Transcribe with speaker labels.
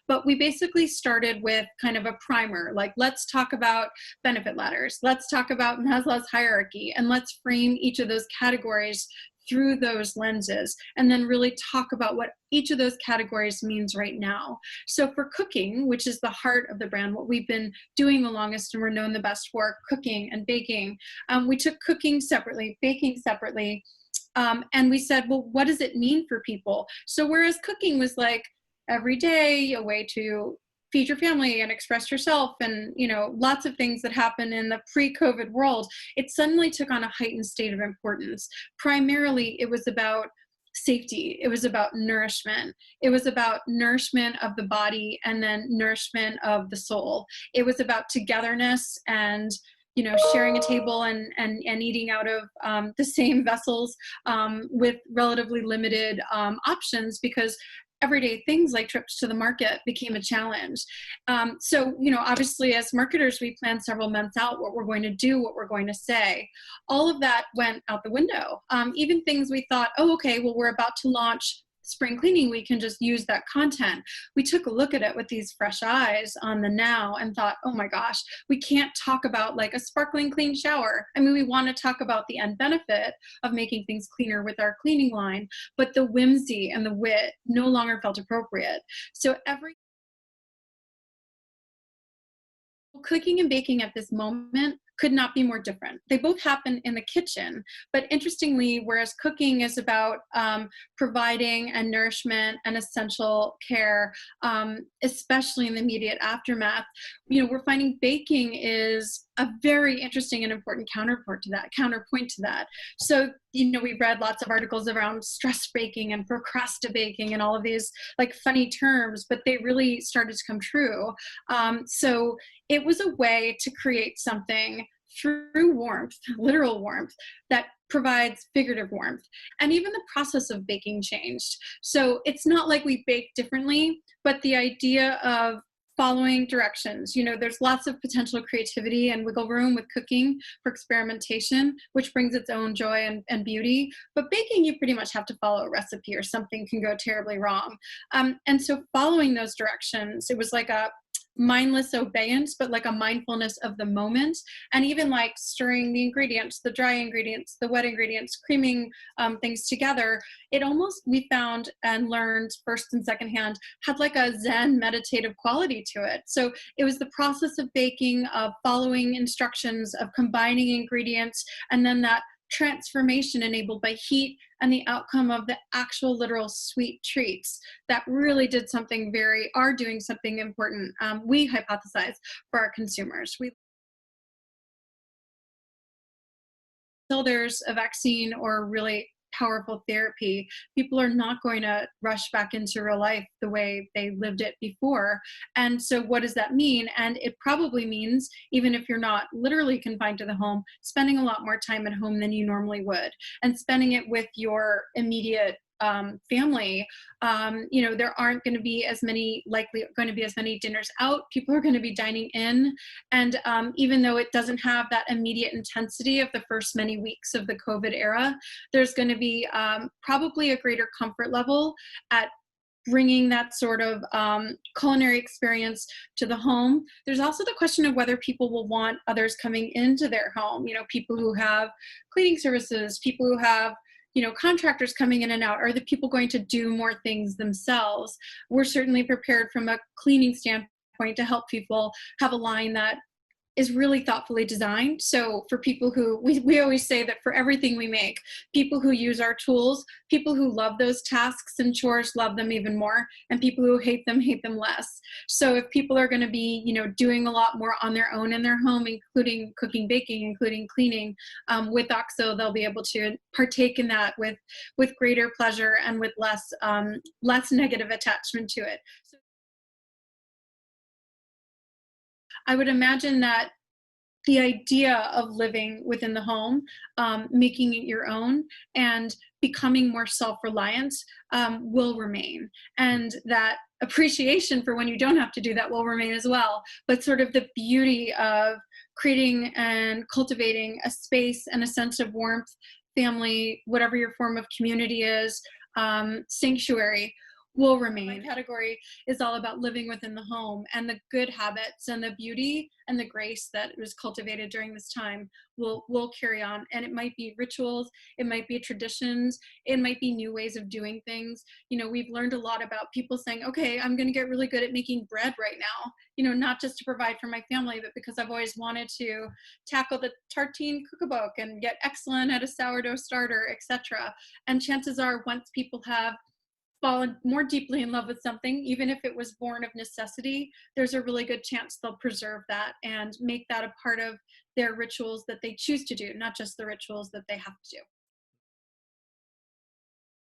Speaker 1: But we basically started with kind of a primer, like let's talk about benefit ladders, let's talk about Maslow's hierarchy, and let's frame each of those categories through those lenses, and then really talk about what each of those categories means right now. So for cooking, which is the heart of the brand, what we've been doing the longest and we're known the best for, cooking and baking, we took cooking separately, baking separately, and we said, well, what does it mean for people? So whereas cooking was like every day a way to feed your family and express yourself and, you know, lots of things that happen in the pre-COVID world, it suddenly took on a heightened state of importance. Primarily, it was about safety. It was about nourishment. It was about nourishment of the body and then nourishment of the soul. It was about togetherness and, you know, sharing a table and eating out of the same vessels with relatively limited options, because everyday things like trips to the market became a challenge. So, you know, obviously as marketers, we plan several months out what we're going to do, what we're going to say. All of that went out the window. Even things we thought, oh, okay, well, we're about to launch spring cleaning, we can just use that content. We took a look at it with these fresh eyes on the now and thought, oh my gosh, we can't talk about like a sparkling clean shower. I mean, we want to talk about the end benefit of making things cleaner with our cleaning line, but the whimsy and the wit no longer felt appropriate. So cooking and baking at this moment could not be more different. They both happen in the kitchen, but interestingly, whereas cooking is about providing and nourishment and essential care, especially in the immediate aftermath, you know, we're finding baking is a very interesting and important counterpoint to that. So, you know, we've read lots of articles around stress baking and procrastinating and all of these like funny terms, but they really started to come true. So it was a way to create something through warmth, literal warmth, that provides figurative warmth. And even the process of baking changed. So it's not like we bake differently, but the idea of following directions. You know, there's lots of potential creativity and wiggle room with cooking for experimentation, which brings its own joy and beauty. But baking, you pretty much have to follow a recipe or something can go terribly wrong. And so following those directions, it was like a mindless obeyance, but like a mindfulness of the moment, and even like stirring the ingredients, the dry ingredients, the wet ingredients, creaming things together. It almost, we found and learned first and secondhand, had like a Zen meditative quality to it. So it was the process of baking, of following instructions, of combining ingredients, and then that transformation enabled by heat and the outcome of the actual literal sweet treats that really are doing something important, we hypothesize, for our consumers. Until there's a vaccine or really powerful therapy, people are not going to rush back into real life the way they lived it before. And so what does that mean? And it probably means, even if you're not literally confined to the home, spending a lot more time at home than you normally would, and spending it with your immediate family. You know, there aren't going to be as many dinners out. People are going to be dining in. And even though it doesn't have that immediate intensity of the first many weeks of the COVID era, there's going to be probably a greater comfort level at bringing that sort of culinary experience to the home. There's also the question of whether people will want others coming into their home, you know, people who have cleaning services, people who have, you know, contractors coming in and out. Are the people going to do more things themselves? We're certainly prepared from a cleaning standpoint to help people have a line that is really thoughtfully designed. So for people who, we always say that for everything we make, people who use our tools, people who love those tasks and chores love them even more, and people who hate them less. So if people are going to be, you know, doing a lot more on their own in their home, including cooking, baking, including cleaning, with OXO, they'll be able to partake in that with greater pleasure and with less negative attachment to it. So I would imagine that the idea of living within the home, making it your own, and becoming more self-reliant will remain. And that appreciation for when you don't have to do that will remain as well. But sort of the beauty of creating and cultivating a space and a sense of warmth, family, whatever your form of community is, sanctuary, will remain. My category is all about living within the home, and the good habits and the beauty and the grace that was cultivated during this time will carry on. And it might be rituals, it might be traditions, it might be new ways of doing things. You know, we've learned a lot about people saying, okay, I'm going to get really good at making bread right now, you know, not just to provide for my family, but because I've always wanted to tackle the tartine cookbook and get excellent at a sourdough starter, etc. And chances are, once people have fallen more deeply in love with something, even if it was born of necessity, there's a really good chance they'll preserve that and make that a part of their rituals that they choose to do, not just the rituals that they have to do.